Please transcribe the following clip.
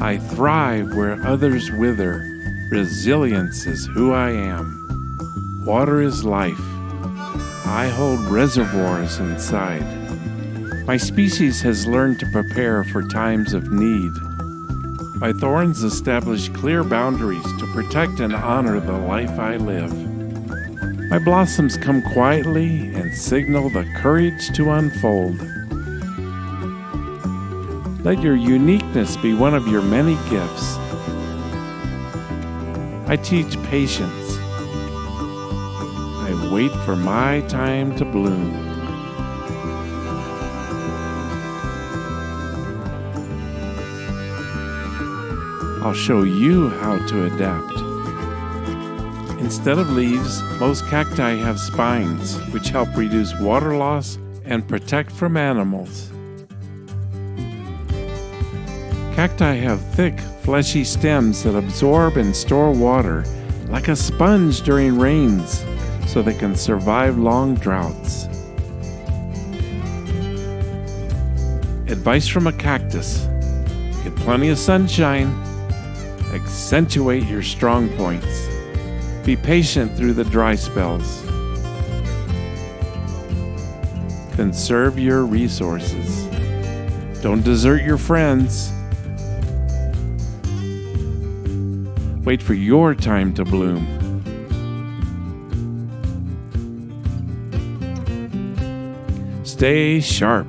I thrive where others wither. Resilience is who I am. Water is life. I hold reservoirs inside. My species has learned to prepare for times of need. My thorns establish clear boundaries to protect and honor the life I live. My blossoms come quietly and signal the courage to unfold. Let your uniqueness be one of your many gifts. I teach patience. I wait for my time to bloom. I'll show you how to adapt. Instead of leaves, most cacti have spines, which help reduce water loss and protect from animals. Cacti have thick, fleshy stems that absorb and store water like a sponge during rains, so they can survive long droughts. Advice from a cactus: get plenty of sunshine, accentuate your strong points, be patient through the dry spells, conserve your resources, don't desert your friends, wait for your time to bloom. Stay sharp.